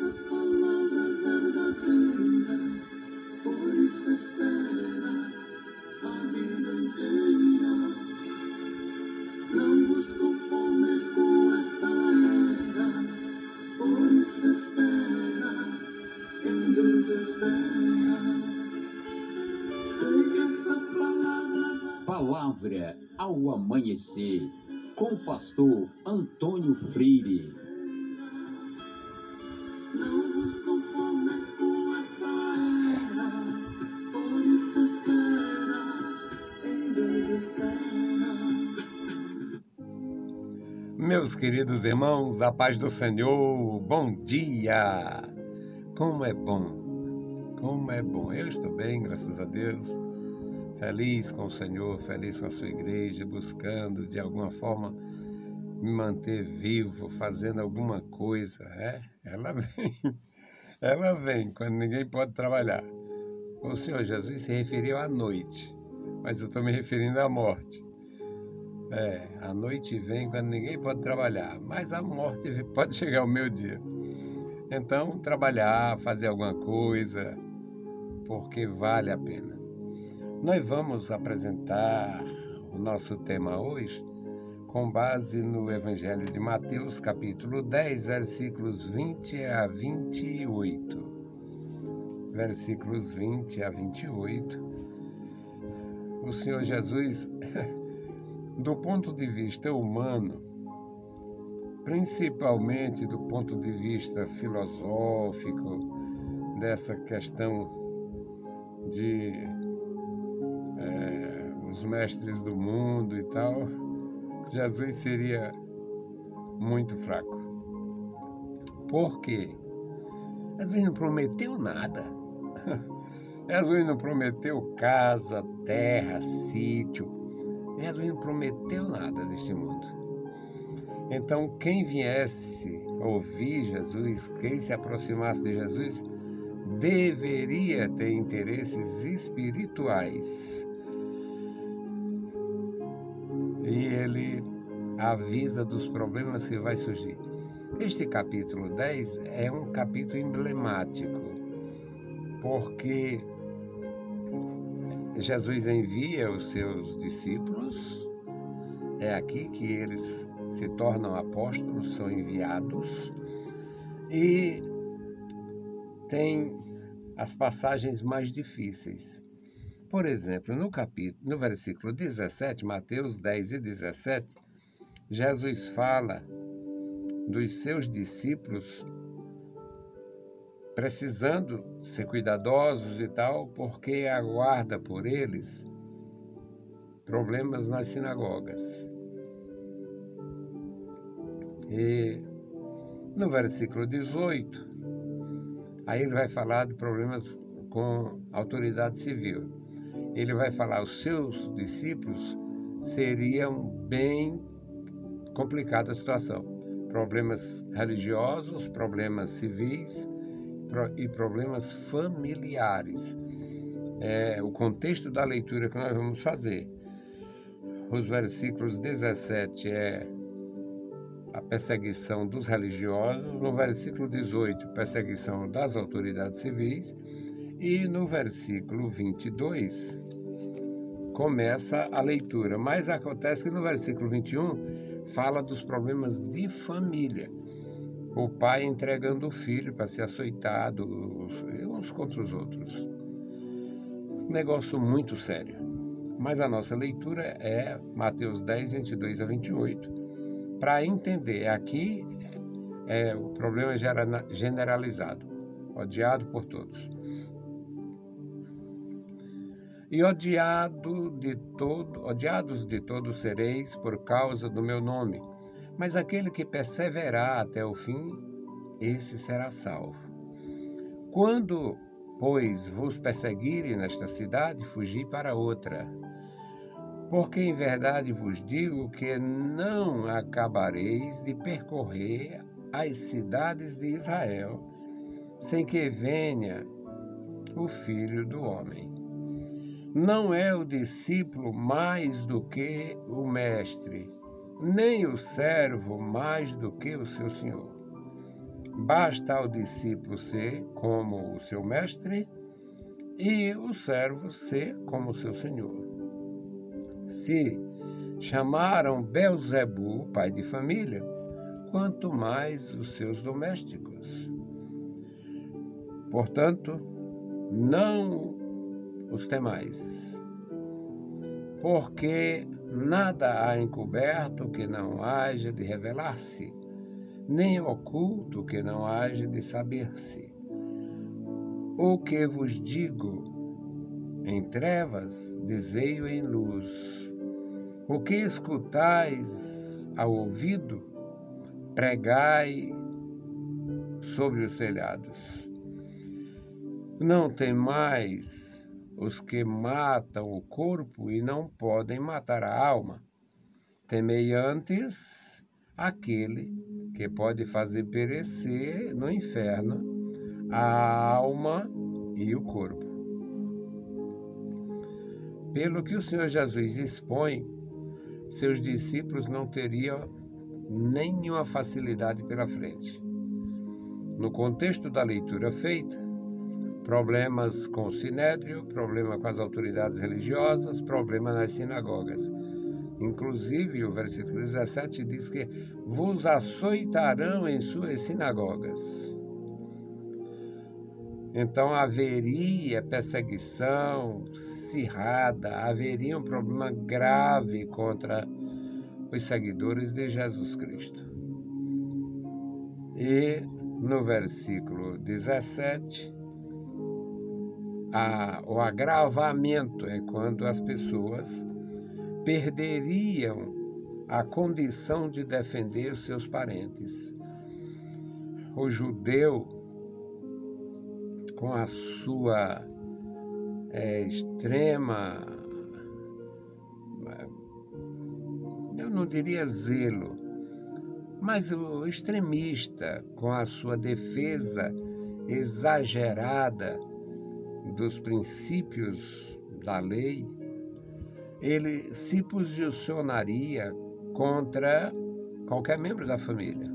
palavra verdadeira, por isso espera a vida inteira. Não vos conformes com esta era, por isso espera, em Deus espera. Sei que essa Palavra ao amanhecer, com o pastor Antônio Freire. não vos conformes com esta era, por isso espera, em Deus espera. Meus queridos irmãos, a paz do Senhor, bom dia! Como é bom, como é bom. Eu estou bem, graças a Deus, feliz com o Senhor, feliz com a sua igreja, buscando de alguma forma me manter vivo, fazendo alguma coisa. Ela vem quando ninguém pode trabalhar. O Senhor Jesus se referiu à noite, mas eu estou me referindo à morte. A noite vem quando ninguém pode trabalhar, mas a morte pode chegar ao meio-dia. Então, trabalhar, fazer alguma coisa, porque vale a pena. Nós vamos apresentar o nosso tema hoje com base no Evangelho de Mateus, capítulo 10, versículos 20 a 28. Versículos 20 a 28. O Senhor Jesus, do ponto de vista humano, principalmente do ponto de vista filosófico, dessa questão de os mestres do mundo e tal, Jesus seria muito fraco. Por quê? Jesus não prometeu nada. Jesus não prometeu casa, terra, sítio. Jesus não prometeu nada deste mundo. Então, quem viesse ouvir Jesus, quem se aproximasse de Jesus, deveria ter interesses espirituais. E ele avisa dos problemas que vai surgir. Este capítulo 10 é um capítulo emblemático, porque Jesus envia os seus discípulos, é aqui que eles se tornam apóstolos, são enviados, e tem as passagens mais difíceis. Por exemplo, no versículo 17, Mateus 10 e 17, Jesus fala dos seus discípulos precisando ser cuidadosos e tal, porque aguarda por eles problemas nas sinagogas. E no versículo 18, aí ele vai falar de problemas com autoridade civil. Ele vai falar os seus discípulos seriam bem complicada a situação. Problemas religiosos, problemas civis e problemas familiares. O contexto da leitura que nós vamos fazer. Os versículos 17 é a perseguição dos religiosos, no versículo 18, perseguição das autoridades civis, e no versículo 22 começa a leitura. Mas acontece que no versículo 21 fala dos problemas de família. O pai entregando o filho para ser açoitado, uns contra os outros. Negócio muito sério. Mas a nossa leitura é Mateus 10, 22 a 28. Para entender, aqui o problema generalizado, odiado por todos. E odiados de todos sereis por causa do meu nome. Mas aquele que perseverar até o fim, esse será salvo. Quando, pois, vos perseguirem nesta cidade, fugi para outra. Porque em verdade vos digo que não acabareis de percorrer as cidades de Israel, sem que venha o Filho do Homem. Não é o discípulo mais do que o mestre, nem o servo mais do que o seu senhor. Basta ao discípulo ser como o seu mestre e o servo ser como o seu senhor. Se chamaram Belzebu, pai de família, quanto mais os seus domésticos. Portanto, não os temais, porque nada há encoberto que não haja de revelar-se, nem oculto que não haja de saber-se. O que vos digo em trevas, dizei-o em luz. O que escutais ao ouvido, pregai sobre os telhados. Não temais os que matam o corpo e não podem matar a alma. Temei antes aquele que pode fazer perecer no inferno a alma e o corpo. Pelo que o Senhor Jesus expõe, seus discípulos não teriam nenhuma facilidade pela frente. No contexto da leitura feita, problemas com o sinédrio, problema com as autoridades religiosas, problema nas sinagogas. Inclusive, o versículo 17 diz que vos açoitarão em suas sinagogas. Então haveria perseguição acirrada, haveria um problema grave contra os seguidores de Jesus Cristo. E no versículo 17, o agravamento é quando as pessoas perderiam a condição de defender os seus parentes. O judeu, com a sua extrema, eu não diria zelo, mas o extremista, com a sua defesa exagerada dos princípios da lei, ele se posicionaria contra qualquer membro da família.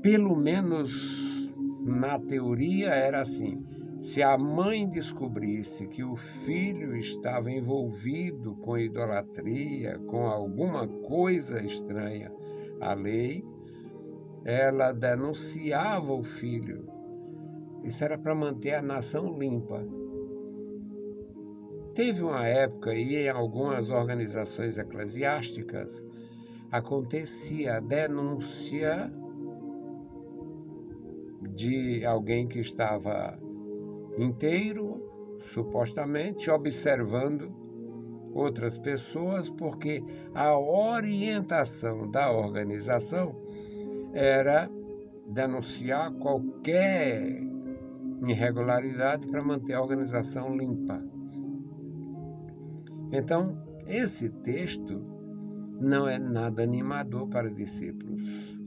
Pelo menos na teoria era assim: se a mãe descobrisse que o filho estava envolvido com idolatria, com alguma coisa estranha à lei, ela denunciava o filho. Isso era para manter a nação limpa. Teve uma época aí, em algumas organizações eclesiásticas, acontecia a denúncia de alguém que estava inteiro, supostamente, observando outras pessoas, porque a orientação da organização era denunciar qualquer irregularidade para manter a organização limpa. Então, esse texto não é nada animador para discípulos.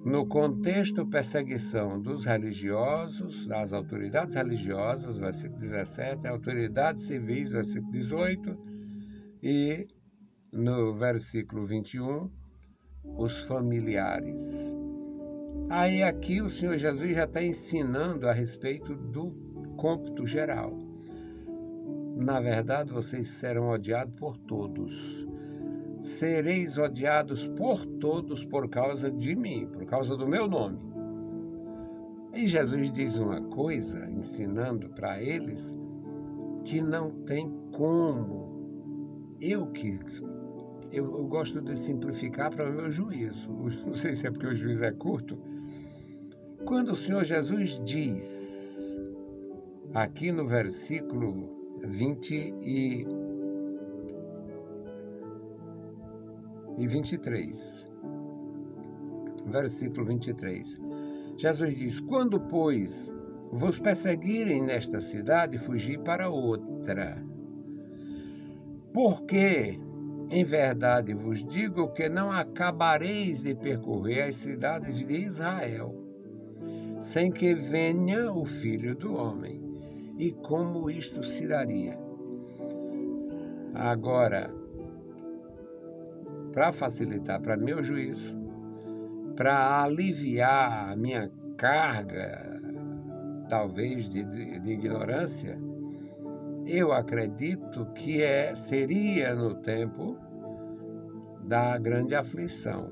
No contexto, perseguição dos religiosos, das autoridades religiosas, versículo 17, autoridades civis, versículo 18, e no versículo 21, os familiares. Aí aqui o Senhor Jesus já está ensinando a respeito do cômputo geral. Na verdade, vocês serão odiados por todos. Sereis odiados por todos por causa de mim, por causa do meu nome. E Jesus diz uma coisa, ensinando para eles, que não tem como. Eu gosto de simplificar para o meu juízo. Não sei se é porque o juízo é curto. Quando o Senhor Jesus diz, aqui no versículo 20 e 23, versículo 23, Jesus diz: quando, pois, vos perseguirem nesta cidade, fugi para outra. Porque, em verdade, vos digo que não acabareis de percorrer as cidades de Israel, sem que venha o Filho do Homem. E como isto se daria? Agora, para facilitar para meu juízo, para aliviar a minha carga, talvez de ignorância, eu acredito que seria no tempo da grande aflição.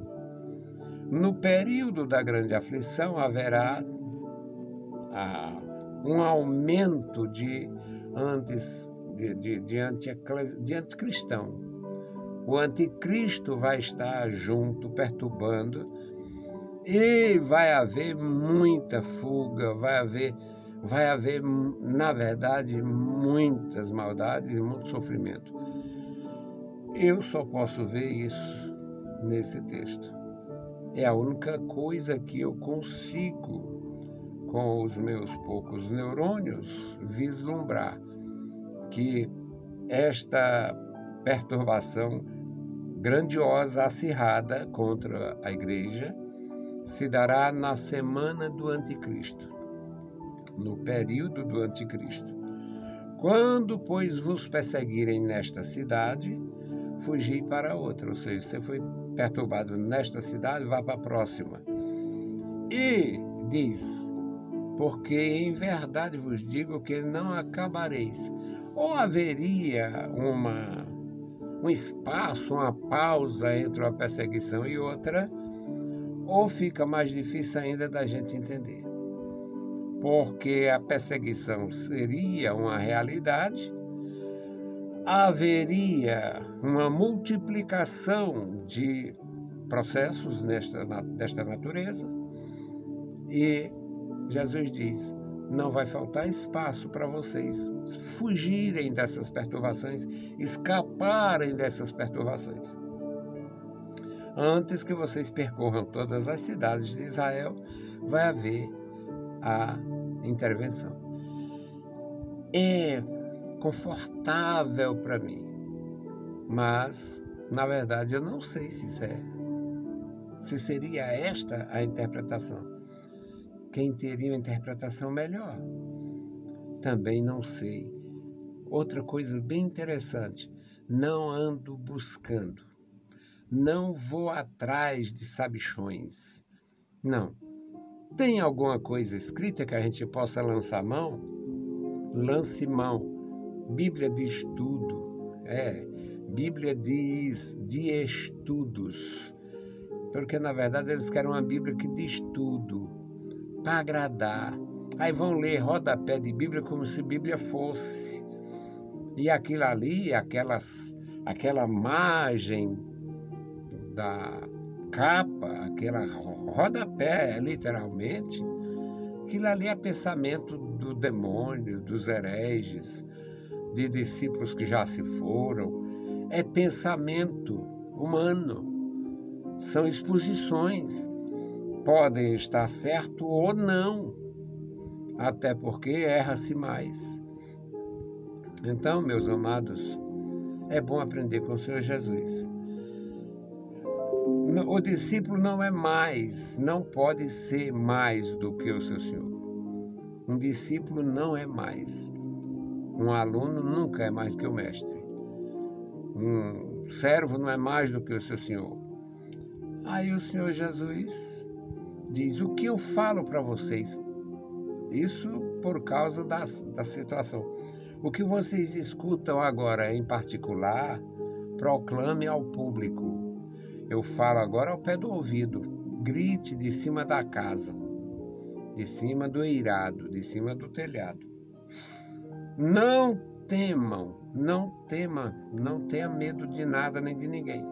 No período da grande aflição haverá um aumento de anticristão. O anticristo vai estar junto, perturbando, e vai haver muita fuga, vai haver, na verdade, muitas maldades e muito sofrimento. Eu só posso ver isso nesse texto. É a única coisa que eu consigo, com os meus poucos neurônios, vislumbrar que esta perturbação grandiosa, acirrada contra a igreja, se dará na semana do anticristo, no período do anticristo. Quando, pois, vos perseguirem nesta cidade, fugi para outra. Ou seja, você foi perturbado nesta cidade, vá para a próxima. E diz, porque em verdade vos digo que não acabareis. Ou haveria um espaço, uma pausa entre uma perseguição e outra, ou fica mais difícil ainda da gente entender. Porque a perseguição seria uma realidade, haveria uma multiplicação de processos desta natureza, e Jesus diz, não vai faltar espaço para vocês fugirem dessas perturbações, escaparem dessas perturbações. Antes que vocês percorram todas as cidades de Israel, vai haver a intervenção. É confortável para mim, mas, na verdade, eu não sei se seria esta a interpretação. Quem teria uma interpretação melhor? Também não sei. Outra coisa bem interessante, não ando buscando. Não vou atrás de sabichões. Não. Tem alguma coisa escrita que a gente possa lançar mão? Lance mão. Bíblia diz tudo. Bíblia diz de estudos. Porque, na verdade, eles querem uma Bíblia que diz tudo, para agradar. Aí vão ler rodapé de Bíblia como se Bíblia fosse. E aquilo ali, aquela margem da capa, aquela rodapé, literalmente, aquilo ali é pensamento do demônio, dos hereges, de discípulos que já se foram. É pensamento humano. São exposições. Podem estar certo ou não, até porque erra-se mais. Então, meus amados, é bom aprender com o Senhor Jesus. O discípulo não é mais, não pode ser mais do que o seu Senhor. Um discípulo não é mais. Um aluno nunca é mais do que o mestre. Um servo não é mais do que o seu Senhor. Aí o Senhor Jesus diz, o que eu falo para vocês? Isso por causa da situação. O que vocês escutam agora em particular, proclame ao público. Eu falo agora ao pé do ouvido. Grite de cima da casa, de cima do eirado, de cima do telhado. Não temam, não tenha medo de nada nem de ninguém.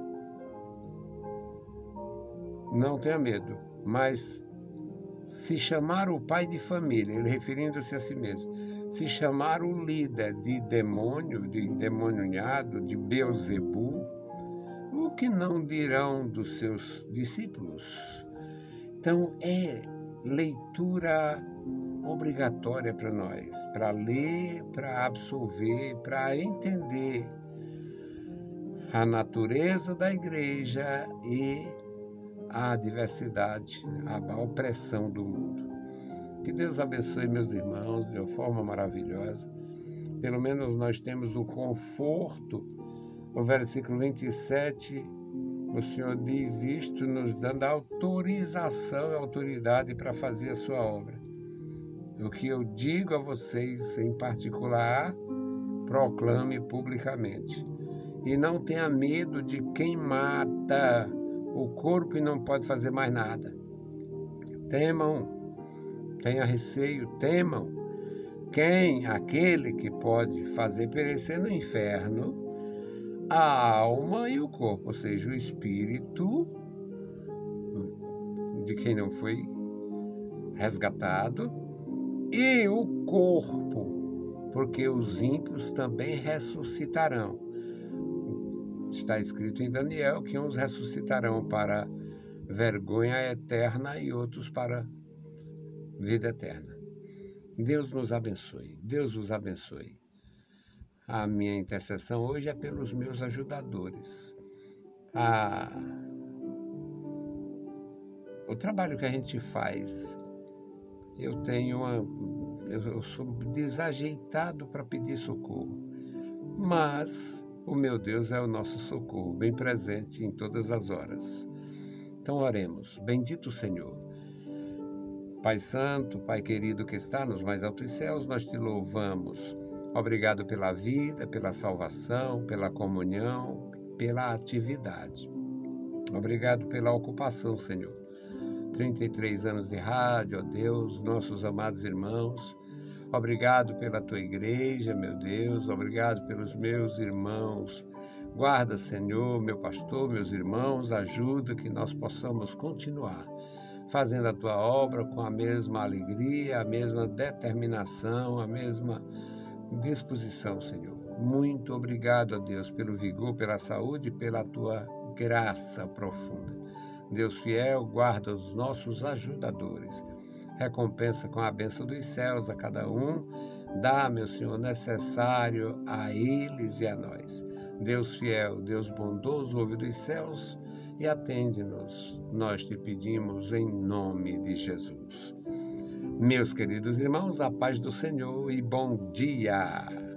Não tenha medo, mas se chamar o pai de família, ele referindo-se a si mesmo, se chamar o líder de demônio, de endemoniado, de Beelzebu, o que não dirão dos seus discípulos? Então é leitura obrigatória para nós, para ler, para absorver, para entender a natureza da igreja e a diversidade, a opressão do mundo. Que Deus abençoe meus irmãos de uma forma maravilhosa. Pelo menos nós temos o conforto, o versículo 27 O Senhor diz isto nos dando autorização e autoridade para fazer a sua obra. O que eu digo a vocês em particular, proclame publicamente. E não tenha medo de quem mata o corpo e não pode fazer mais nada. Temam, tenha receio, temam. Aquele que pode fazer perecer no inferno a alma e o corpo, ou seja, o espírito de quem não foi resgatado e o corpo, porque os ímpios também ressuscitarão. Está escrito em Daniel que uns ressuscitarão para vergonha eterna e outros para vida eterna. Deus nos abençoe, Deus os abençoe. A minha intercessão hoje é pelos meus ajudadores. O trabalho que a gente faz, eu sou desajeitado para pedir socorro, mas o meu Deus é o nosso socorro, bem presente em todas as horas. Então oremos. Bendito Senhor, Pai Santo, Pai querido que está nos mais altos céus, nós te louvamos. Obrigado pela vida, pela salvação, pela comunhão, pela atividade. Obrigado pela ocupação, Senhor. 33 anos de rádio, ó Deus, nossos amados irmãos. Obrigado pela tua igreja, meu Deus. Obrigado pelos meus irmãos. Guarda, Senhor, meu pastor, meus irmãos. Ajuda que nós possamos continuar fazendo a tua obra com a mesma alegria, a mesma determinação, a mesma disposição, Senhor. Muito obrigado a Deus pelo vigor, pela saúde e pela tua graça profunda. Deus fiel, guarda os nossos ajudadores. Recompensa com a bênção dos céus a cada um. Dá, meu Senhor, necessário a eles e a nós. Deus fiel, Deus bondoso, ouve dos céus e atende-nos. Nós te pedimos em nome de Jesus. Meus queridos irmãos, a paz do Senhor e bom dia!